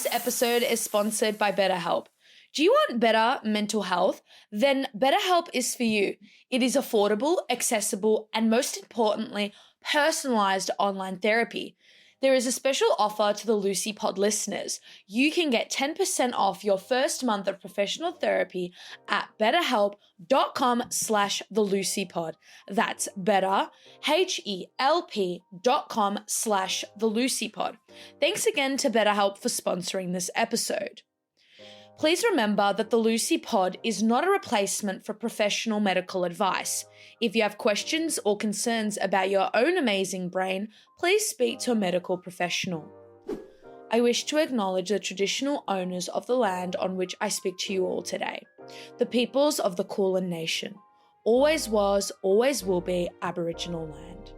This episode is sponsored by BetterHelp. Do you want better mental health? Then BetterHelp is for you. It is affordable, accessible, and most importantly, personalized online therapy. There is a special offer to the Lucie Pod listeners. You can get 10% off your first month of professional therapy at betterhelp.com/theluciepod. That's better, HELP.com/theluciepod. Thanks again to BetterHelp for sponsoring this episode. Please remember that the Lucie Pod is not a replacement for professional medical advice. If you have questions or concerns about your own amazing brain, please speak to a medical professional. I wish to acknowledge the traditional owners of the land on which I speak to you all today, the peoples of the Kulin Nation. Always was, always will be Aboriginal land.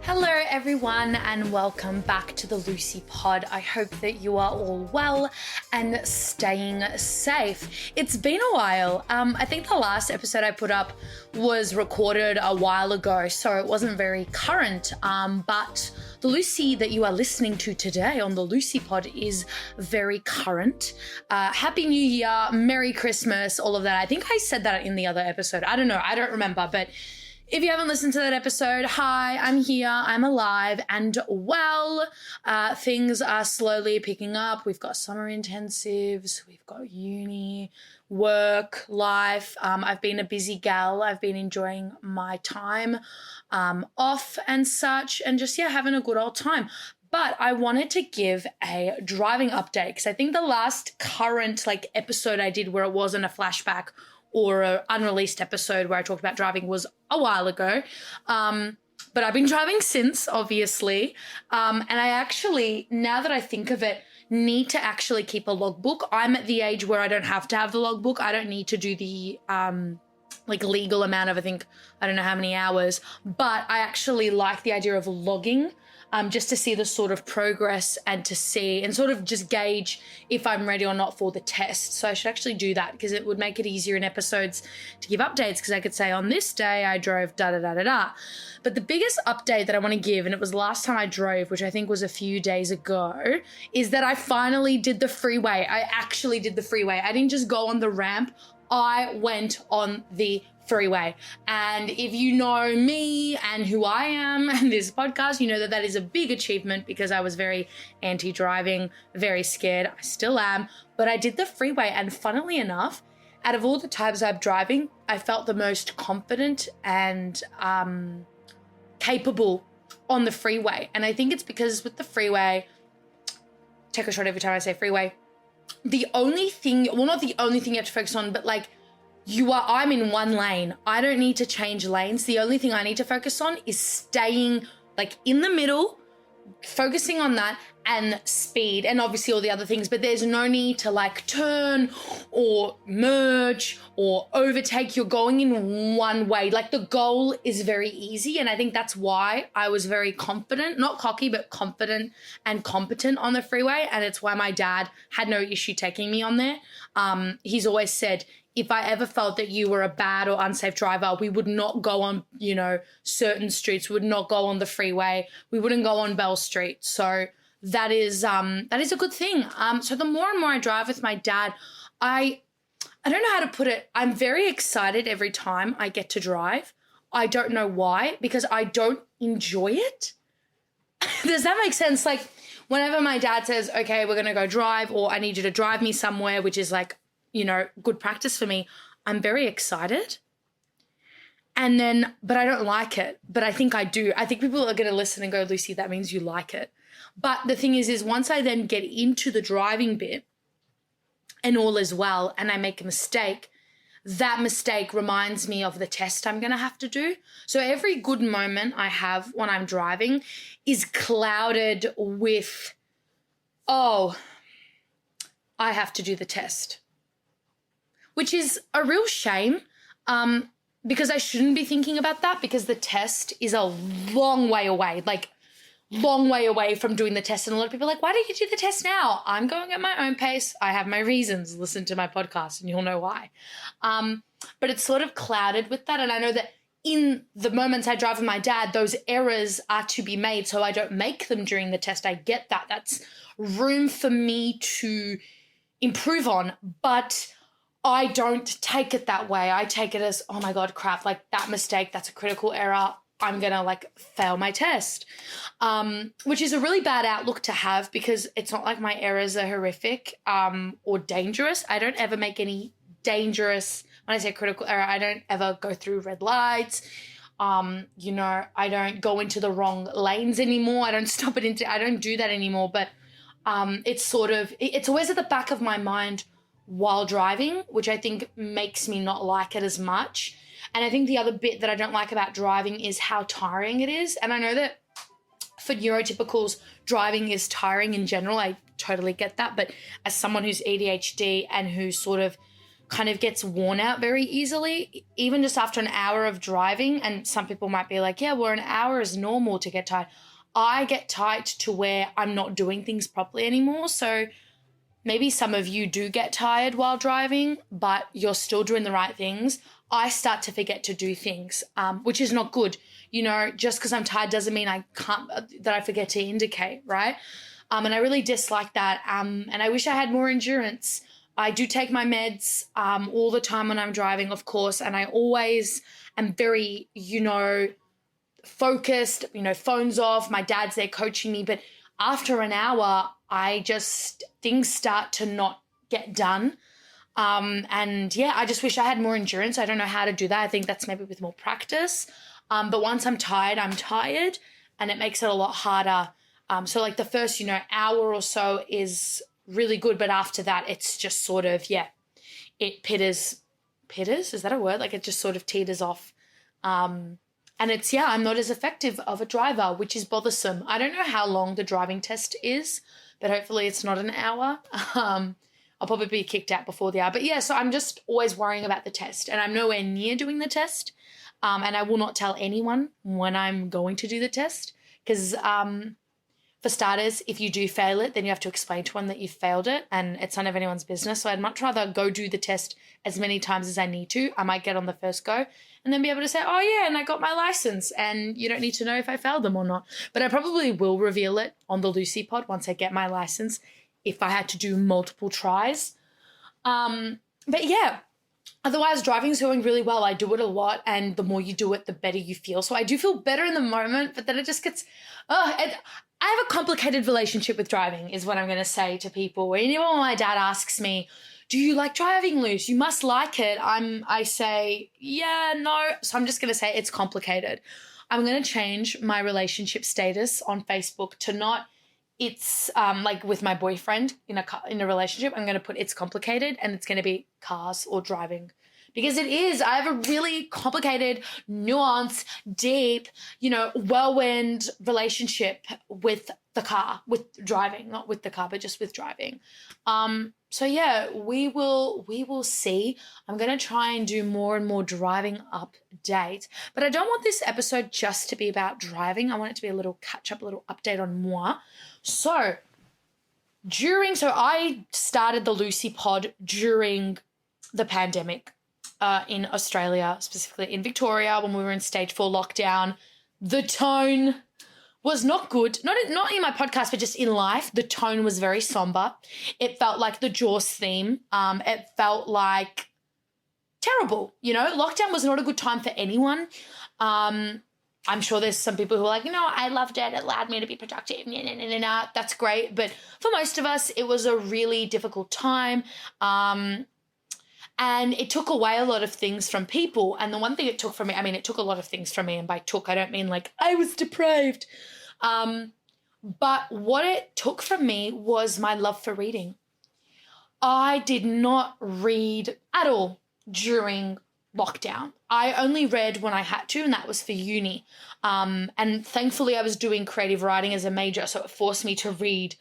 Hello everyone and welcome back to the Lucie Pod. I hope that you are all well and staying safe. It's been a while. I think the last episode I put up was recorded a while ago, so it wasn't very current, but the Lucie that you are listening to today on the Lucie Pod is very current. Happy New Year, Merry Christmas, all of that. I think I said that in the other episode. I don't know, I don't remember, but if you haven't listened to that episode, hi, I'm here, I'm alive and well. Things are slowly picking up. We've got summer intensives, we've got uni, work, life. I've been a busy gal. I've been enjoying my time off and such and just, having a good old time. But I wanted to give a driving update because I think the last current episode I did where it wasn't a flashback or an unreleased episode where I talked about driving was a while ago. But I've been driving since, obviously. And I actually, now that I think of it, need to actually keep a logbook. I'm at the age where I don't have to have the logbook. I don't need to do the legal amount of, I don't know how many hours. But I actually like the idea of logging just to see the sort of progress and to see and sort of just gauge if I'm ready or not for the test. So I should actually do that because it would make it easier in episodes to give updates because I could say on this day I drove da-da-da-da-da. But the biggest update that I want to give, and it was last time I drove, which I think was a few days ago, is that I finally did the freeway. I actually did the freeway. I didn't just go on the ramp. I went on the freeway. And if you know me and who I am and this podcast, you know that is a big achievement because I was very anti-driving, very scared. I still am, but I did the freeway. And funnily enough, out of all the times I'm driving, I felt the most confident and capable on the freeway. And I think it's because with the freeway, take a shot every time I say freeway, the only thing, well, not the only thing you have to focus on, but I'm in one lane. I don't need to change lanes. The only thing I need to focus on is staying in the middle, focusing on that and speed and obviously all the other things, but there's no need to turn or merge or overtake. You're going in one way. The goal is very easy. And I think that's why I was very confident, not cocky, but confident and competent on the freeway. And it's why my dad had no issue taking me on there. He's always said, if I ever felt that you were a bad or unsafe driver, we would not go on, certain streets. We would not go on the freeway. We wouldn't go on Bell Street. So that is a good thing. So the more and more I drive with my dad, I don't know how to put it. I'm very excited every time I get to drive. I don't know why, because I don't enjoy it. Does that make sense? Whenever my dad says, okay, we're going to go drive, or I need you to drive me somewhere, which is good practice for me, I'm very excited. And then, but I don't like it. But I think I do. I think people are going to listen and go, Lucie, that means you like it. But the thing is once I then get into the driving bit and all is well and I make a mistake, that mistake reminds me of the test I'm going to have to do. So every good moment I have when I'm driving is clouded with, I have to do the test. Which is a real shame because I shouldn't be thinking about that because the test is a long way away, long way away from doing the test. And a lot of people are like, why don't you do the test now? I'm going at my own pace. I have my reasons. Listen to my podcast and you'll know why. But it's sort of clouded with that. And I know that in the moments I drive with my dad, those errors are to be made so I don't make them during the test. I get that. That's room for me to improve on, but I don't take it that way. I take it as, oh my God, crap, like that mistake, that's a critical error. I'm going to like fail my test, which is a really bad outlook to have because it's not like my errors are horrific or dangerous. I don't ever make any dangerous, when I say critical error, I don't ever go through red lights. I don't go into the wrong lanes anymore. I don't do that anymore. But it's always at the back of my mind while driving, which I think makes me not like it as much. And I think the other bit that I don't like about driving is how tiring it is. And I know that for neurotypicals, driving is tiring in general. I totally get that. But as someone who's ADHD and who sort of kind of gets worn out very easily, even just after an hour of driving, and some people might be like, yeah, well, an hour is normal to get tired. I get tired to where I'm not doing things properly anymore. So maybe some of you do get tired while driving, but you're still doing the right things. I start to forget to do things, which is not good. Just because I'm tired doesn't mean that I forget to indicate, right? And I really dislike that. And I wish I had more endurance. I do take my meds all the time when I'm driving, of course, and I always am very, focused, phones off. My dad's there coaching me, but after an hour, things start to not get done. I just wish I had more endurance. I don't know how to do that. I think that's maybe with more practice. But once I'm tired, and it makes it a lot harder. So like the first, hour or so is really good, but after that, it's just sort of, it pitters, is that a word? Like it just sort of teeters off. And I'm not as effective of a driver, which is bothersome. I don't know how long the driving test is, but hopefully it's not an hour. I'll probably be kicked out before the hour. But so I'm just always worrying about the test, and I'm nowhere near doing the test. And I will not tell anyone when I'm going to do the test because, for starters, if you do fail it, then you have to explain to one that you failed it, and it's none of anyone's business. So I'd much rather go do the test as many times as I need to. I might get on the first go and then be able to say, oh yeah, and I got my license, and you don't need to know if I failed them or not. But I probably will reveal it on the Lucie pod once I get my license if I had to do multiple tries. Otherwise, driving's going really well. I do it a lot, and the more you do it, the better you feel. So I do feel better in the moment, but then it just gets, I have a complicated relationship with driving is what I'm going to say to people. Whenever my dad asks me, do you like driving, Luce? You must like it. I say, yeah, no. So I'm just going to say it's complicated. I'm going to change my relationship status on Facebook to not, it's like with my boyfriend in a relationship, I'm going to put it's complicated, and it's going to be cars or driving. Because it is. I have a really complicated, nuanced, deep, whirlwind relationship with the car, with driving, not with the car, but just with driving. We will see. I'm going to try and do more and more driving updates. But I don't want this episode just to be about driving. I want it to be a little catch-up, a little update on moi. So I started the Lucie pod during the pandemic. In Australia, specifically in Victoria, when we were in stage 4 lockdown. The tone was not good. Not in my podcast, but just in life. The tone was very somber. It felt like the Jaws theme. It felt like terrible. Lockdown was not a good time for anyone. I'm sure there's some people who are like, I loved it. It allowed me to be productive. That's great. But for most of us, it was a really difficult time. And it took away a lot of things from people. And the one thing it took from me, it took a lot of things from me. And by took, I don't mean like I was depraved. But what it took from me was my love for reading. I did not read at all during lockdown. I only read when I had to, and that was for uni. And thankfully I was doing creative writing as a major, so it forced me to read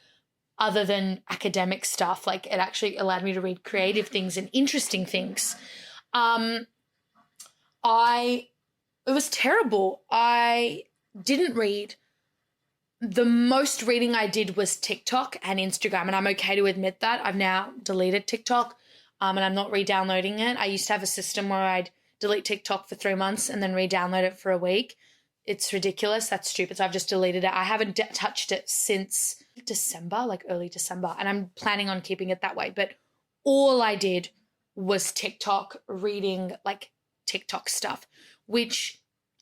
other than academic stuff. Like it actually allowed me to read creative things and interesting things. It was terrible. I didn't read. The most reading I did was TikTok and Instagram, and I'm okay to admit that. I've now deleted TikTok and I'm not re-downloading it. I used to have a system where I'd delete TikTok for 3 months and then re-download it for a week. It's ridiculous. That's stupid. So I've just deleted it. I haven't touched it since December, like early December, and I'm planning on keeping it that way. But all I did was TikTok, reading like TikTok stuff, which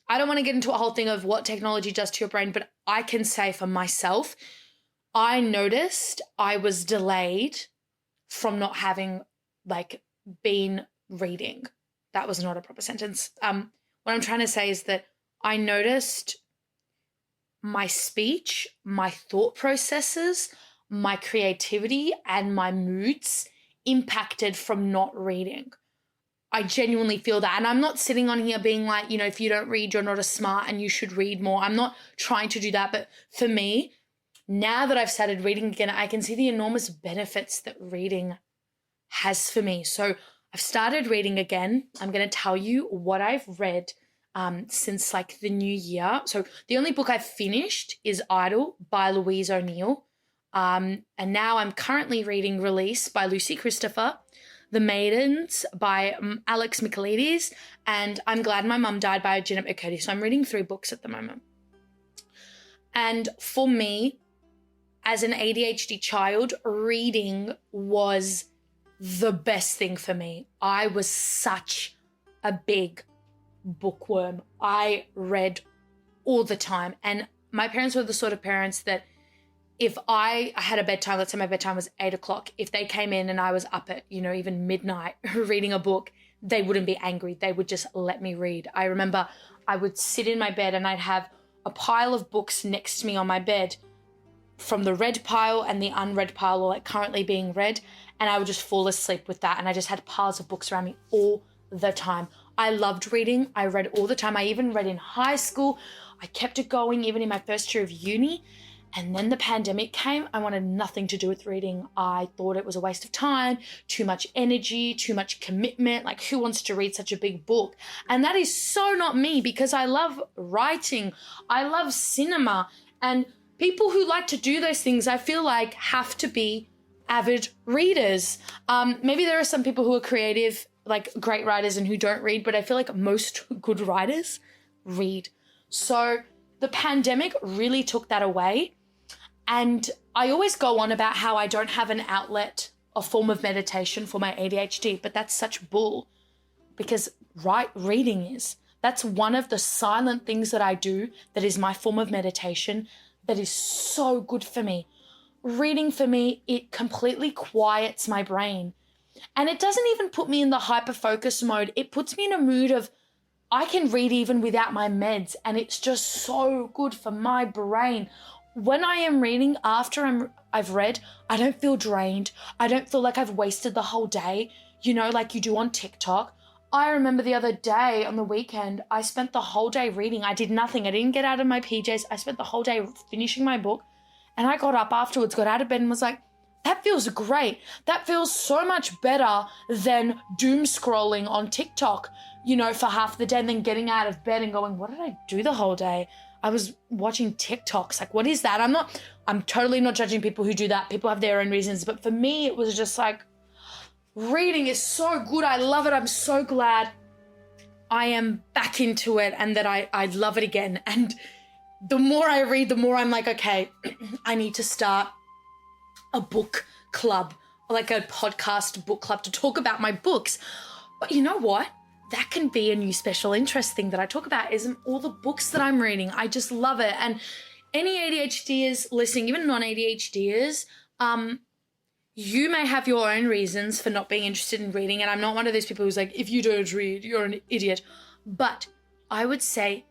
I don't want to get into a whole thing of what technology does to your brain, but I can say for myself, I noticed I was delayed from not having like been reading. That was not a proper sentence. What I'm trying to say is that I noticed my speech, my thought processes, my creativity, and my moods impacted from not reading. I genuinely feel that. And I'm not sitting on here being like, if you don't read, you're not as smart and you should read more. I'm not trying to do that. But for me, now that I've started reading again, I can see the enormous benefits that reading has for me. So I've started reading again. I'm going to tell you what I've read since like the new year. So the only book I've finished is Idle by Louise O'Neill. And now I'm currently reading Release by Lucie Christopher, The Maidens by Alex Michaelides, and I'm Glad My Mum Died by Janet McCurdy. So I'm reading 3 books at the moment. And for me, as an ADHD child, reading was the best thing for me. I was such a big bookworm. I read all the time. And my parents were the sort of parents that if I had a bedtime, let's say my bedtime was 8 o'clock, if they came in and I was up at, even midnight reading a book, they wouldn't be angry. They would just let me read. I remember I would sit in my bed and I'd have a pile of books next to me on my bed, from the read pile and the unread pile, or like currently being read, and I would just fall asleep with that. And I just had piles of books around me all the time. I loved reading. I read all the time. I even read in high school. I kept it going even in my first year of uni. And then the pandemic came. I wanted nothing to do with reading. I thought it was a waste of time, too much energy, too much commitment. Like, who wants to read such a big book? And that is so not me, because I love writing. I love cinema. And people who like to do those things, I feel like, have to be avid readers. Maybe there are some people who are creative, like great writers, and who don't read, but I feel like most good writers read. So the pandemic really took that away. And I always go on about how I don't have an outlet, a form of meditation for my ADHD, but that's such bull, because reading is. That's one of the silent things that I do that is my form of meditation that is so good for me. Reading for me, it completely quiets my brain. And it doesn't even put me in the hyper-focus mode. It puts me in a mood of, I can read even without my meds, and it's just so good for my brain. When I am reading after I've read, I don't feel drained. I don't feel like I've wasted the whole day, like you do on TikTok. I remember the other day on the weekend, I spent the whole day reading. I did nothing. I didn't get out of my PJs. I spent the whole day finishing my book, and I got up afterwards, got out of bed and was like, that feels great. That feels so much better than doom scrolling on TikTok, for half the day, and then getting out of bed and going, what did I do the whole day? I was watching TikToks. Like, what is that? I'm totally not judging people who do that. People have their own reasons. But for me, it was just like, reading is so good. I love it. I'm so glad I am back into it and that I love it again. And the more I read, the more I'm like, okay, I need to start a book club, like a podcast book club, to talk about my books. But you know what? That can be a new special interest thing that I talk about, is all the books that I'm reading. I just love it. And any ADHDers listening, even non-ADHDers, you may have your own reasons for not being interested in reading. And I'm not one of those people who's like, if you don't read, you're an idiot. But I would say,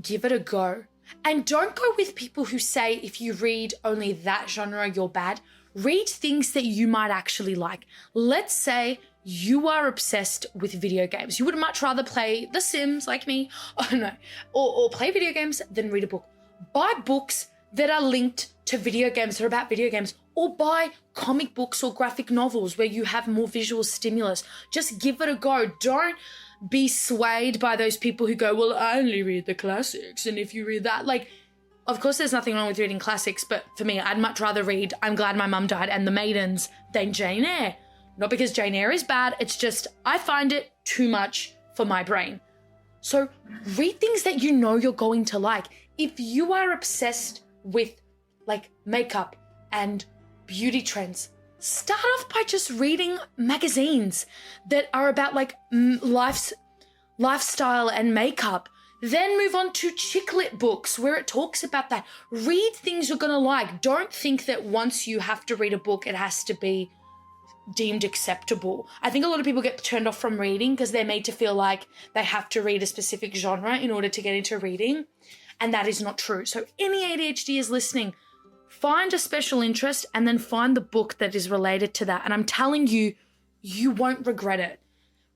give it a go. And don't go with people who say if you read only that genre, you're bad. Read things that you might actually like. Let's say you are obsessed with video games. You would much rather play The Sims, like me, or play video games than read a book. Buy books that are linked to video games, that are about video games, or buy comic books or graphic novels where you have more visual stimulus. Just give it a go. Don't be swayed by those people who go, well, I only read the classics, and if you read that, like, of course there's nothing wrong with reading classics, but for me, I'd much rather read I'm Glad My Mum Died and The Maidens than Jane Eyre. Not because Jane Eyre is bad, it's just I find it too much for my brain. So read things that you know you're going to like. If you are obsessed with like makeup and beauty trends, start off by just reading magazines that are about like lifestyle and makeup. Then move on to chick lit books where it talks about that. Read things you're gonna like. Don't think that once you have to read a book, it has to be deemed acceptable. I think a lot of people get turned off from reading because they're made to feel like they have to read a specific genre in order to get into reading. And that is not true. So any ADHD is listening, find a special interest and then find the book that is related to that. And I'm telling you, you won't regret it.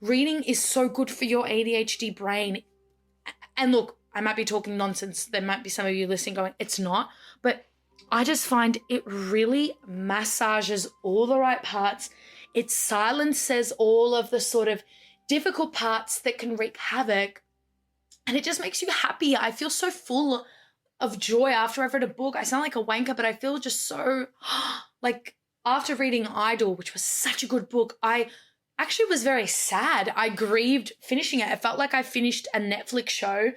Reading is so good for your ADHD brain. And look, I might be talking nonsense. There might be some of you listening going, it's not. But I just find it really massages all the right parts. It silences all of the sort of difficult parts that can wreak havoc. And it just makes you happy. I feel so full of joy after I've read a book. I sound like a wanker, but I feel just so like after reading Idol, which was such a good book, I actually was very sad. I grieved finishing it. It felt like I finished a Netflix show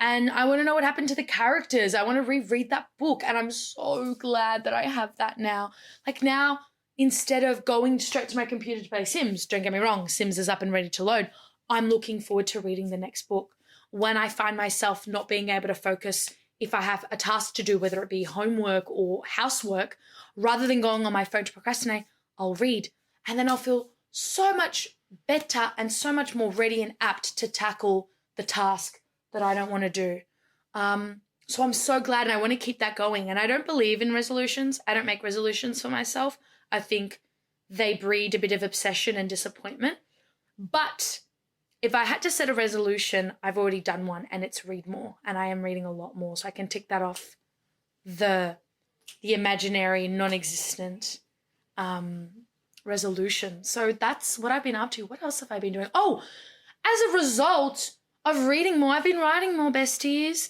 and I want to know what happened to the characters. I want to reread that book and I'm so glad that I have that now. Like now, instead of going straight to my computer to play Sims, don't get me wrong, Sims is up and ready to load, I'm looking forward to reading the next book. When I find myself not being able to focus, if I have a task to do, whether it be homework or housework, rather than going on my phone to procrastinate, I'll read and then I'll feel so much better and so much more ready and apt to tackle the task that I don't want to do. So I'm so glad and I want to keep that going. And I don't believe in resolutions. I don't make resolutions for myself. I think they breed a bit of obsession and disappointment. But if I had to set a resolution, I've already done one and it's read more. And I am reading a lot more. So I can tick that off the imaginary, non-existent resolution. So that's what I've been up to. What else have I been doing? Oh, as a result of reading more, I've been writing more, besties.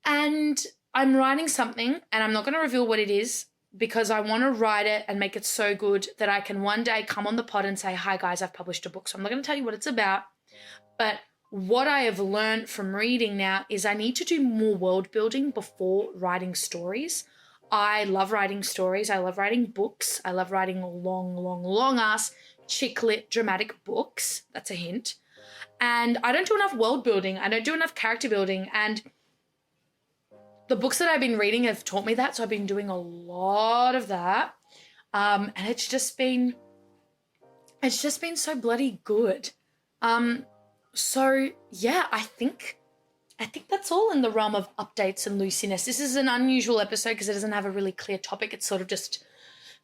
And I'm writing something and I'm not going to reveal what it is because I want to write it and make it so good that I can one day come on the pod and say, hi guys, I've published a book. So I'm not going to tell you what it's about. But what I have learned from reading now is I need to do more world building before writing stories. I love writing stories. I love writing books. I love writing long ass chick lit dramatic books. That's a hint. And I don't do enough world building. I don't do enough character building. And the books that I've been reading have taught me that. So I've been doing a lot of that. And it's just been so bloody good. So yeah, I think that's all in the realm of updates and Luciness. This is an unusual episode because it doesn't have a really clear topic. It's sort of just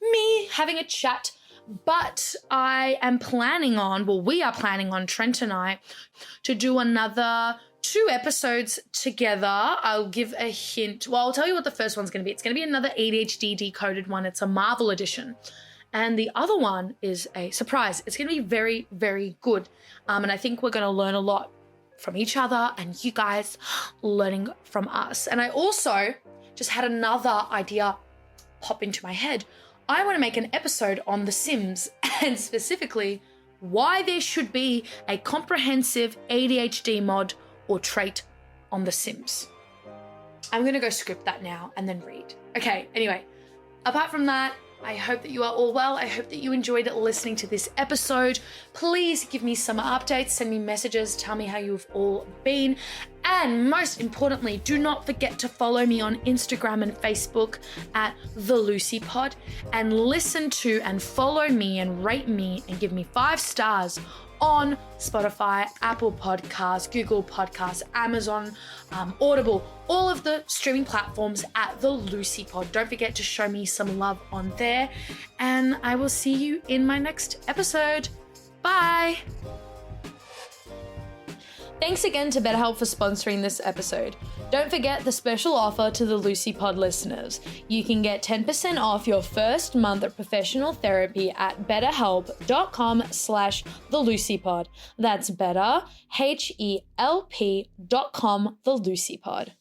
me having a chat. But I am planning on, we are planning on, Trent and I, to do another 2 episodes together. I'll give a hint. Well, I'll tell you what the first one's going to be. It's going to be another ADHD decoded one. It's a Marvel edition. And the other one is a surprise. It's going to be very, very good. And I think we're going to learn a lot from each other and you guys learning from us. And I also just had another idea pop into my head. I want to make an episode on The Sims and specifically why there should be a comprehensive ADHD mod or trait on The Sims. I'm going to go script that now and then read. Okay, anyway, apart from that, I hope that you are all well. I hope that you enjoyed listening to this episode. Please give me some updates, send me messages, tell me how you've all been. And most importantly, do not forget to follow me on Instagram and Facebook at The Lucie Pod and listen to and follow me and rate me and give me 5 stars on Spotify, Apple Podcasts, Google Podcasts, Amazon, Audible, all of the streaming platforms at The Lucie Pod. Don't forget to show me some love on there, and I will see you in my next episode. Bye! Thanks again to BetterHelp for sponsoring this episode. Don't forget the special offer to the Lucie Pod listeners. You can get 10% off your first month of professional therapy at betterhelp.com/theluciepod. That's better, HELP.com, the Lucie Pod.